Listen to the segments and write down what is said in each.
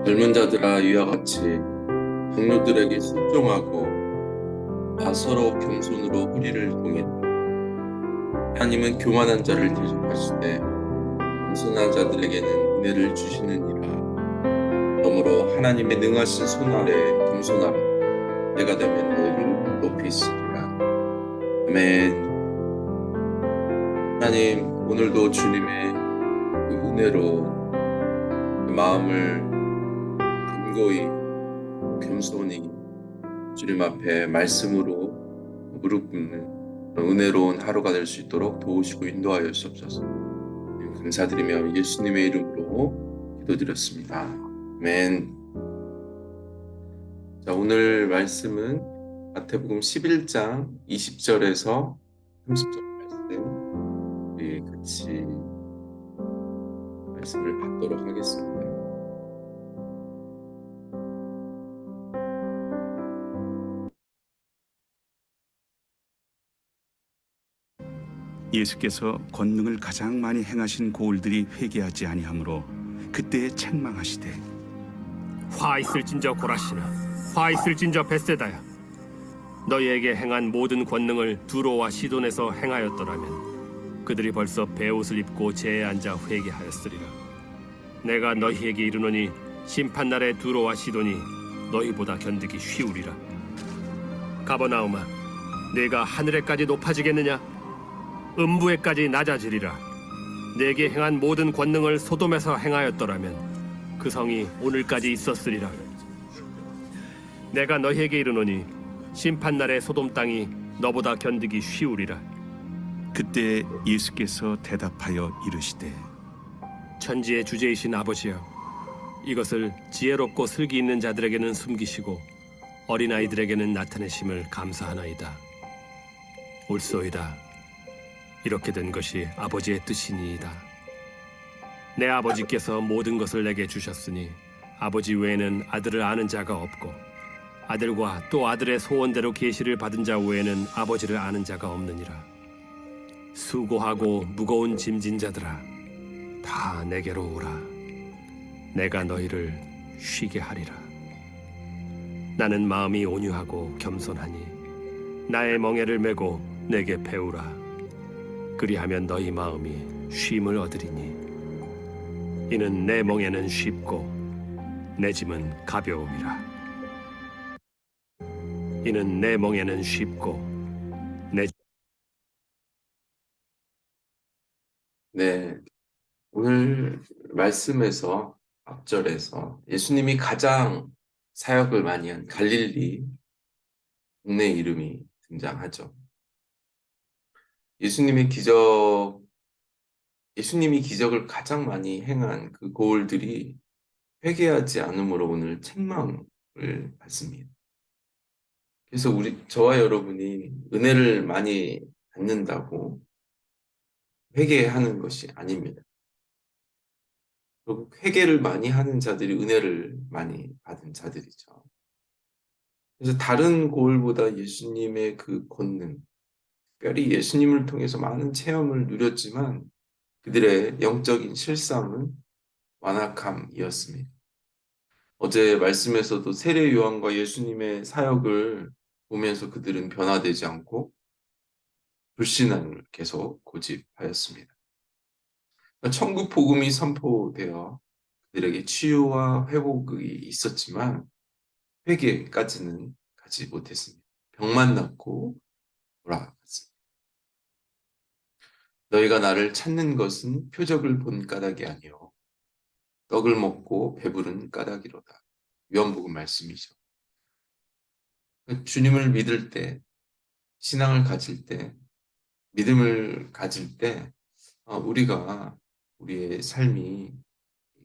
젊은 자들아 이와 같이 동료들에게 순종하고 서로 겸손으로 허리를 동이라. 하나님은 교만한 자를 대적하시되 겸손한 자들에게는 은혜를 주시느니라. 그러므로 하나님의 능하신 손 아래 겸손하라. 때가 되면 너희를 높이시리라. 아멘. 하나님, 오늘도 주님의 그 은혜로 그 마음을 견고히 겸손히 주님 앞에 말씀으로 무릎 꿇는 은혜로운 하루가 될 수 있도록 도우시고 인도하여 주옵소서. 감사드리며 예수님의 이름으로 기도드렸습니다. 아멘. 자, 오늘 말씀은 마태복음 11장 20절에서 30절 말씀 우리 같이 말씀을 받도록 하겠습니다. 예수께서 권능을 가장 많이 행하신 고을들이 회개하지 아니하므로 그때에 책망하시되 화 있을진저 고라시나, 화 있을진저 벳세다야. 너희에게 행한 모든 권능을 두로와 시돈에서 행하였더라면 그들이 벌써 베옷을 입고 제에 앉아 회개하였으리라. 내가 너희에게 이르노니 심판날에 두로와 시돈이 너희보다 견디기 쉬우리라. 가버나움아, 네가 하늘에까지 높아지겠느냐? 음부에까지 낮아지리라. 내게 행한 모든 권능을 소돔에서 행하였더라면 그 성이 오늘까지 있었으리라. 내가 너희에게 이르노니 심판날에 소돔 땅이 너보다 견디기 쉬우리라. 그때 예수께서 대답하여 이르시되 천지의 주제이신 아버지여, 이것을 지혜롭고 슬기 있는 자들에게는 숨기시고 어린아이들에게는 나타내심을 감사하나이다. 옳소이다. 이렇게 된 것이 아버지의 뜻이니이다. 내 아버지께서 모든 것을 내게 주셨으니 아버지 외에는 아들을 아는 자가 없고 아들과 또 아들의 소원대로 계시를 받은 자 외에는 아버지를 아는 자가 없느니라. 수고하고 무거운 짐진 자들아, 다 내게로 오라. 내가 너희를 쉬게 하리라. 나는 마음이 온유하고 겸손하니 나의 멍에를 메고 내게 배우라. 그리하면 너희 마음이 쉼을 얻으리니 이는 내 멍에는 쉽고 내 짐은 가벼움이라. 이는 내 멍에는 쉽고 내 네, 오늘 말씀에서 앞절에서 예수님이 가장 사역을 많이 한 갈릴리 동네 이름이 등장하죠. 예수님이 기적을 가장 많이 행한 그 고을들이 회개하지 않으므로 오늘 책망을 받습니다. 그래서 저와 여러분이 은혜를 많이 받는다고 회개하는 것이 아닙니다. 결국 회개를 많이 하는 자들이 은혜를 많이 받은 자들이죠. 그래서 다른 고을보다 예수님의 그 권능, 특별히 예수님을 통해서 많은 체험을 누렸지만 그들의 영적인 실상은 완악함이었습니다. 어제 말씀에서도 세례 요한과 예수님의 사역을 보면서 그들은 변화되지 않고 불신앙을 계속 고집하였습니다. 천국 복음이 선포되어 그들에게 치유와 회복이 있었지만 회개까지는 가지 못했습니다. 병만 낫고 돌아갔습니다. 너희가 나를 찾는 것은 표적을 본 까닭이 아니요 떡을 먹고 배부른 까닭이로다. 요한복음 말씀이죠. 주님을 믿을 때, 신앙을 가질 때, 믿음을 가질 때 우리가 우리의 삶이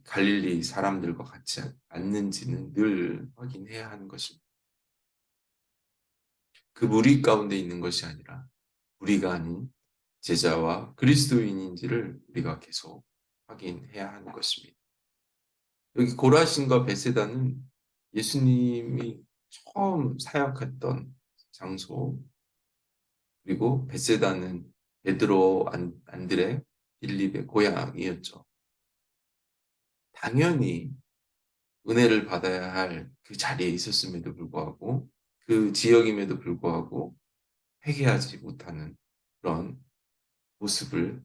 갈릴리 사람들과 같지 않는지는 늘 확인해야 하는 것입니다. 그 무리 가운데 있는 것이 아니라 우리가 아닌 제자와 그리스도인인지를 우리가 계속 확인해야 하는 것입니다. 여기 고라신과 베세다는 예수님이 처음 사역했던 장소, 그리고 베세다는 베드로, 안드레, 빌립의 고향이었죠. 당연히 은혜를 받아야 할 그 자리에 있었음에도 불구하고 그 지역임에도 불구하고 회개하지 못하는 그런 모습을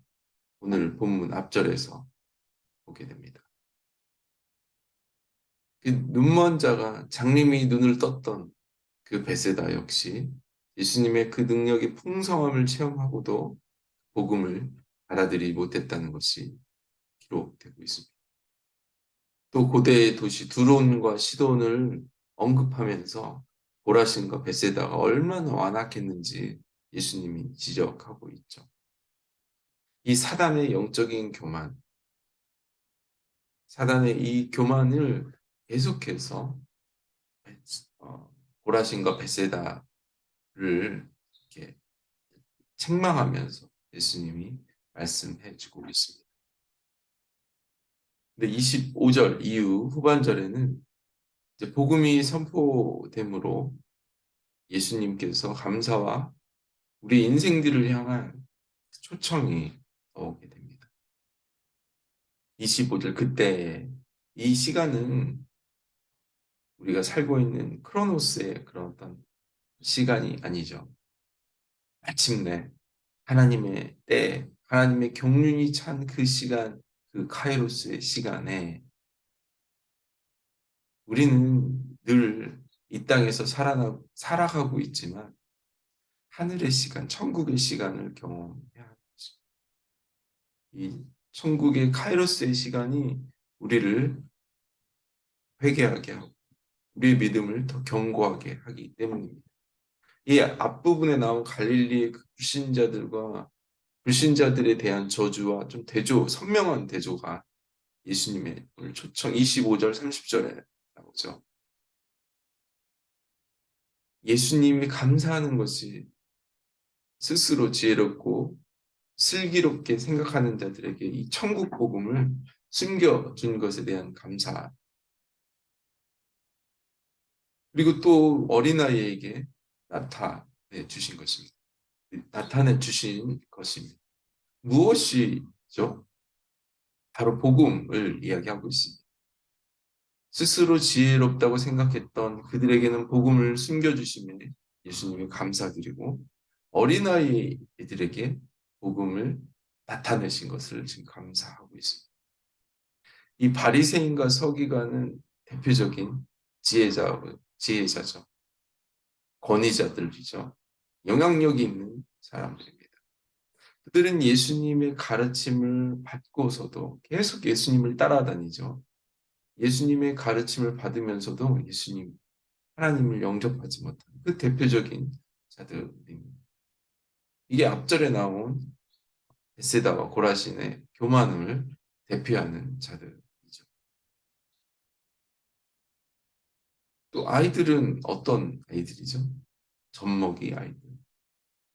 오늘 본문 앞절에서 보게 됩니다. 그 눈먼 자가 장님이 눈을 떴던 그 베세다 역시 예수님의 그 능력의 풍성함을 체험하고도 복음을 받아들이지 못했다는 것이 기록되고 있습니다. 또 고대의 도시 두론과 시돈을 언급하면서 고라신과 벳세다가 얼마나 완악했는지 예수님이 지적하고 있죠. 이 사단의 영적인 교만, 사단의 이 교만을 계속해서 고라신과 벳세다를 이렇게 책망하면서 예수님이 말씀해 주고 있습니다. 근데 25절 이후 후반절에는 이제 복음이 선포됨으로 예수님께서 감사와 우리 인생들을 향한 초청이 오게 됩니다. 25절 그때 이 시간은 우리가 살고 있는 크로노스의 그런 어떤 시간이 아니죠. 마침내 하나님의 때, 하나님의 경륜이 찬 그 시간, 그 카이로스의 시간에 우리는 늘 이 땅에서 살아가고 있지만 하늘의 시간, 천국의 시간을 경험해야 합니다. 이 천국의 카이로스의 시간이 우리를 회개하게 하고 우리의 믿음을 더 견고하게 하기 때문입니다. 이 앞부분에 나온 갈릴리의 그 불신자들과 불신자들에 대한 저주와 좀 선명한 대조가 예수님의 오늘 초청 25절, 30절에 나오죠. 예수님이 감사하는 것이 스스로 지혜롭고 슬기롭게 생각하는 자들에게 이 천국 복음을 숨겨준 것에 대한 감사. 그리고 또 어린아이에게 나타내 주신 것입니다. 나타내 주신 것입니다. 무엇이죠? 바로 복음을 이야기하고 있습니다. 스스로 지혜롭다고 생각했던 그들에게는 복음을 숨겨주심에 예수님이 감사드리고 어린아이들에게 복음을 나타내신 것을 지금 감사하고 있습니다. 이 바리새인과 서기관은 대표적인 지혜자죠. 권위자들이죠. 영향력이 있는 사람들입니다. 그들은 예수님의 가르침을 받고서도 계속 예수님을 따라다니죠. 예수님의 가르침을 받으면서도 하나님을 영접하지 못한 그 대표적인 자들입니다. 이게 앞절에 나온 벳세다와 고라신의 교만을 대표하는 자들이죠. 또 아이들은 어떤 아이들이죠? 젖먹이 아이들.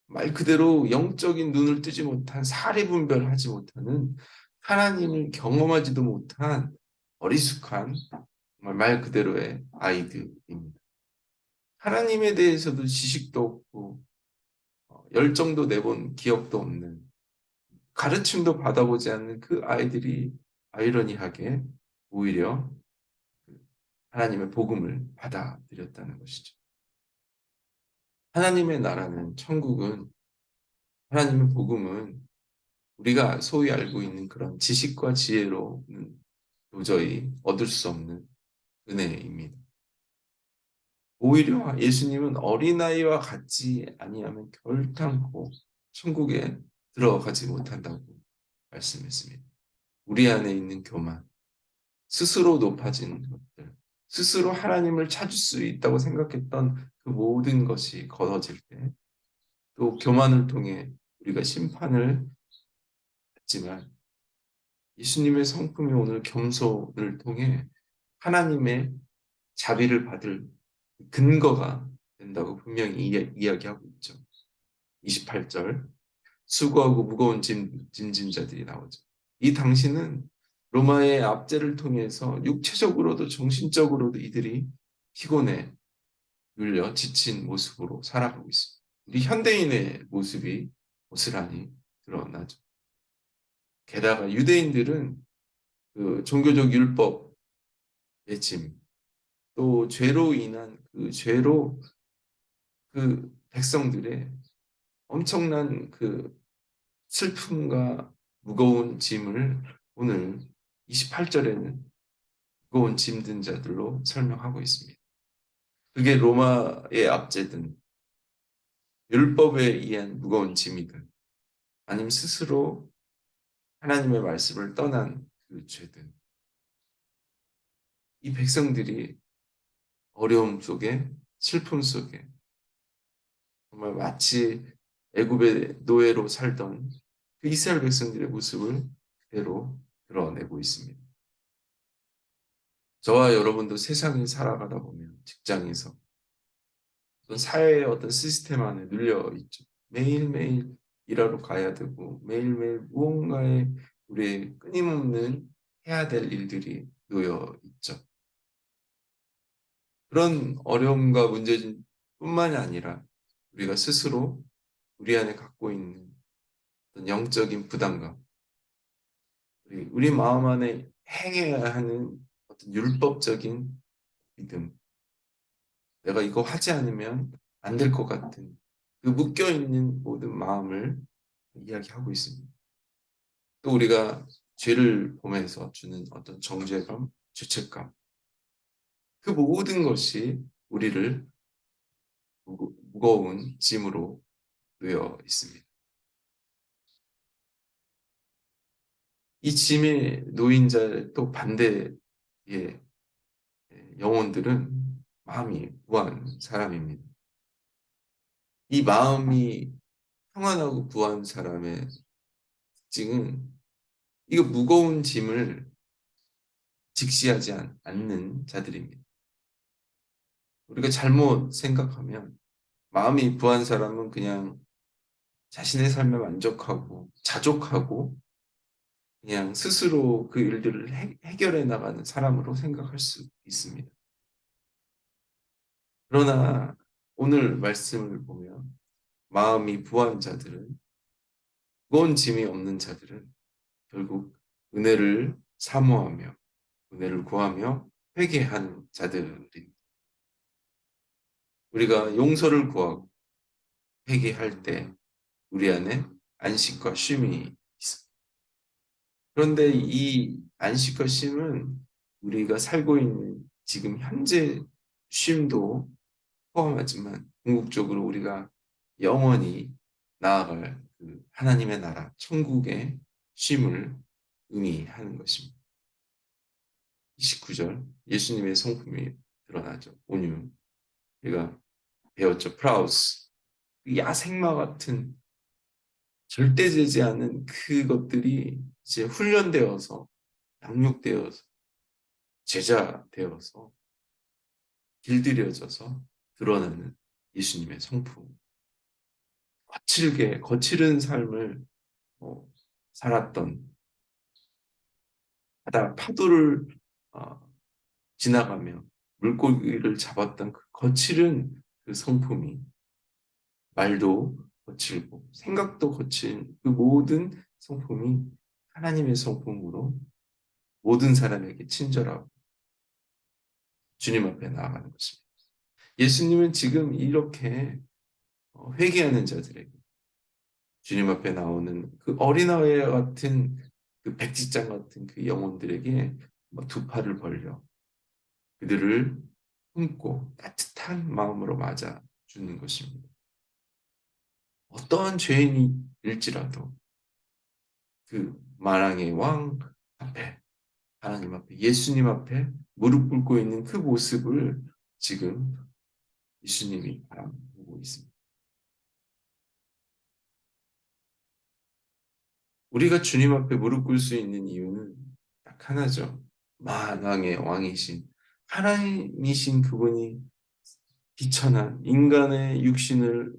말 그대로 영적인 눈을 뜨지 못한 사리분별하지 못하는 하나님을 경험하지도 못한 어리숙한 정말 말 그대로의 아이들입니다. 하나님에 대해서도 지식도 없고 열정도 내본 기억도 없는 가르침도 받아보지 않는 그 아이들이 아이러니하게 오히려 하나님의 복음을 받아들였다는 것이죠. 하나님의 나라는 천국은 하나님의 복음은 우리가 소위 알고 있는 그런 지식과 지혜로는 도저히 얻을 수 없는 은혜입니다. 오히려 예수님은 어린아이와 같지 아니하면 결단코 천국에 들어가지 못한다고 말씀했습니다. 우리 안에 있는 교만, 스스로 높아지는 것들, 스스로 하나님을 찾을 수 있다고 생각했던 그 모든 것이 거둬질 때, 또 교만을 통해 우리가 심판을 받지만 예수님의 성품이 오늘 겸손을 통해 하나님의 자비를 받을 근거가 된다고 분명히 이야기하고 있죠. 28절 수고하고 무거운 짐진 자들이 나오죠. 이 당시는 로마의 압제를 통해서 육체적으로도 정신적으로도 이들이 피곤에 눌려 지친 모습으로 살아가고 있습니다. 우리 현대인의 모습이 고스란히 드러나죠. 게다가 유대인들은 그 종교적 율법, 짐, 또 죄로 인한 그 죄로 그 백성들의 엄청난 그 슬픔과 무거운 짐을 오늘 28절에는 무거운 짐든 자들로 설명하고 있습니다. 그게 로마의 압제든 율법에 의한 무거운 짐이든 아니면 스스로 하나님의 말씀을 떠난 그 죄든 이 백성들이 어려움 속에 슬픔 속에 정말 마치 애굽의 노예로 살던 그 이스라엘 백성들의 모습을 그대로 드러내고 있습니다. 저와 여러분도 세상에 살아가다 보면 직장에서 어떤 사회의 어떤 시스템 안에 눌려 있죠. 매일매일 일하러 가야 되고 매일매일 무언가에 우리의 끊임없는 해야 될 일들이 놓여 있죠. 그런 어려움과 문제뿐만이 아니라 우리가 스스로 우리 안에 갖고 있는 어떤 영적인 부담감, 우리 마음 안에 행해야 하는 어떤 율법적인 믿음, 내가 이거 하지 않으면 안 될 것 같은 그 묶여 있는 모든 마음을 이야기하고 있습니다. 또 우리가 죄를 보면서 주는 어떤 정죄감, 죄책감, 그 모든 것이 우리를 무거운 짐으로 놓여 있습니다. 이 짐에 놓인 자의 또 반대의 영혼들은 마음이 부한 사람입니다. 이 마음이 평안하고 부한 사람의 특징은 이거 무거운 짐을 직시하지 않는 자들입니다. 우리가 잘못 생각하면 마음이 부한 사람은 그냥 자신의 삶에 만족하고 자족하고 그냥 스스로 그 일들을 해결해 나가는 사람으로 생각할 수 있습니다. 그러나 오늘 말씀을 보면 마음이 부한 자들은 무거운 짐이 없는 자들은 결국 은혜를 사모하며 은혜를 구하며 회개하는 자들입니다. 우리가 용서를 구하고 회개할 때 우리 안에 안식과 쉼이 있습니다. 그런데 이 안식과 쉼은 우리가 살고 있는 지금 현재 쉼도 포함하지만 궁극적으로 우리가 영원히 나아갈 그 하나님의 나라, 천국의 쉼을 의미하는 것입니다. 29절 예수님의 성품이 드러나죠. 온유. 우리가 배웠죠. 프라우스. 그 야생마 같은 절대 되지 않은 그것들이 이제 훈련되어서 양육되어서 제자 되어서 길들여져서 드러나는 예수님의 성품. 거칠은 삶을 어, 살았던 바다 파도를 어, 지나가며 물고기를 잡았던 그 거칠은 그 성품이 말도 거칠고 생각도 거친 그 모든 성품이 하나님의 성품으로 모든 사람에게 친절하고 주님 앞에 나아가는 것입니다. 예수님은 지금 이렇게 회개하는 자들에게 주님 앞에 나오는 그 어린아이와 같은 그 백지장 같은 그 영혼들에게 두 팔을 벌려 그들을 품고 따뜻한 마음으로 맞아 주는 것입니다. 어떠한 죄인일지라도 그 만왕의 왕 앞에 하나님 앞에 예수님 앞에 무릎 꿇고 있는 그 모습을 지금 예수님이 바라보고 있습니다. 우리가 주님 앞에 무릎 꿇을 수 있는 이유는 딱 하나죠. 만왕의 왕이신 하나님이신 그분이 비천한 인간의 육신을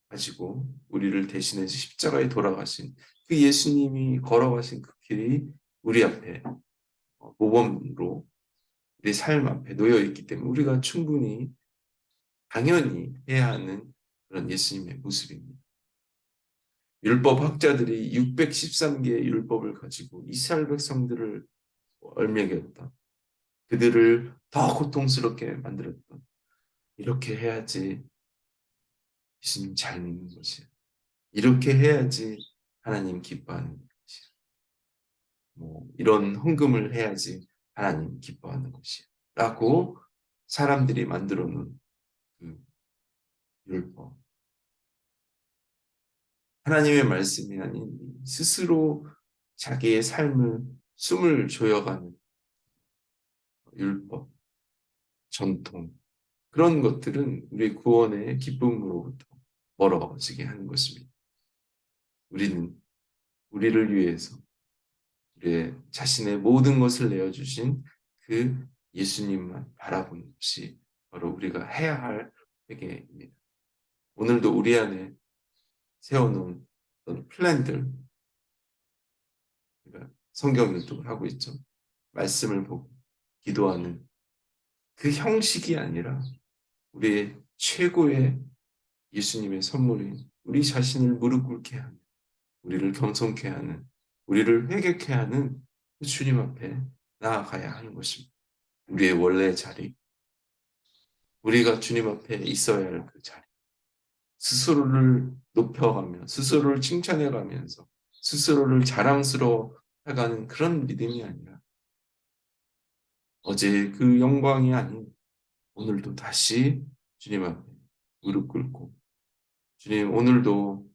가지고 우리를 대신해서 십자가에 돌아가신 그 예수님이 걸어가신 그 길이 우리 앞에 모범으로 우리 삶 앞에 놓여 있기 때문에 우리가 충분히 당연히 해야 하는 그런 예수님의 모습입니다. 율법 학자들이 613개의 율법을 가지고 이스라엘 백성들을 얽매겼다. 그들을 더 고통스럽게 만들었던, 이렇게 해야지 예수님 잘 믿는 것이야. 이렇게 해야지 하나님 기뻐하는 것이야. 뭐 이런 헌금을 해야지 하나님 기뻐하는 것이야. 라고 사람들이 만들어 놓은 그 율법. 하나님의 말씀이 아닌 스스로 자기의 삶을 숨을 조여가는 율법, 전통, 그런 것들은 우리 구원의 기쁨으로부터 멀어지게 하는 것입니다. 우리는 우리를 위해서 우리의 자신의 모든 것을 내어주신 그 예수님만 바라보는 것이 바로 우리가 해야 할 회개입니다. 오늘도 우리 안에 세워놓은 어떤 플랜들, 우리가 성경 율동을 하고 있죠. 말씀을 보고 기도하는 그 형식이 아니라 우리의 최고의 예수님의 선물인 우리 자신을 무릎 꿇게 하는, 우리를 겸손케 하는, 우리를 회개케 하는 그 주님 앞에 나아가야 하는 것입니다. 우리의 원래 자리, 우리가 주님 앞에 있어야 할 그 자리, 스스로를 높여가며 스스로를 칭찬해가면서 스스로를 자랑스러워해가는 그런 믿음이 아니라 어제 그 영광이 아닌 오늘도 다시 주님 앞에 무릎 꿇고, 주님, 오늘도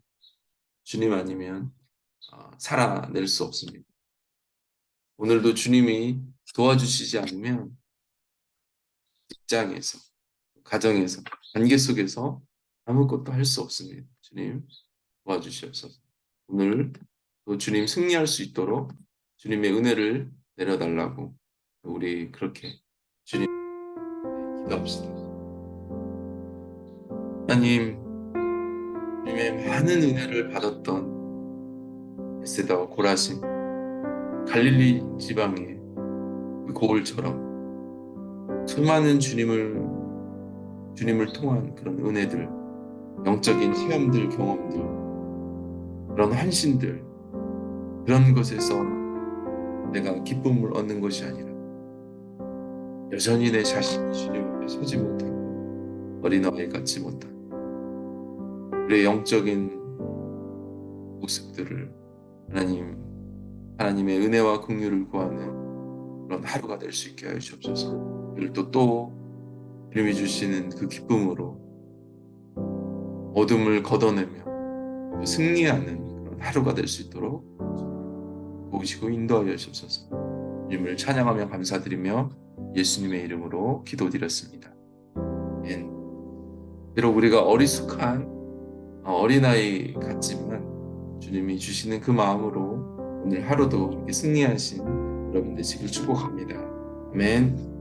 주님 아니면 살아낼 수 없습니다. 오늘도 주님이 도와주시지 않으면 직장에서, 가정에서, 관계 속에서 아무것도 할 수 없습니다. 주님 도와주시옵소서. 오늘 또 주님 승리할 수 있도록 주님의 은혜를 내려달라고 우리 그렇게 주님 기도합시다. 하나님, 주님의 많은 은혜를 받았던 베세다와 고라신, 갈릴리 지방의 그 고을처럼 수많은 주님을 통한 그런 은혜들, 영적인 체험들, 경험들, 그런 환신들, 그런 것에서 내가 기쁨을 얻는 것이 아니라 여전히 내 자신이 주님 앞에 서지 못하고 어린아이 같지 못한 우리의 영적인 모습들을 하나님의 은혜와 긍휼을 구하는 그런 하루가 될 수 있게 하여 주옵소서. 오늘 또 주님이 주시는 그 기쁨으로 어둠을 걷어내며 승리하는 그런 하루가 될 수 있도록 도우시고 인도하여 주옵소서. 주님을 찬양하며 감사드리며 예수님의 이름으로 기도드렸습니다. 아멘. 비록 우리가 어리숙한 어린아이 같지만 주님이 주시는 그 마음으로 오늘 하루도 이렇게 승리하신 여러분 되시길 축복합니다. 아멘.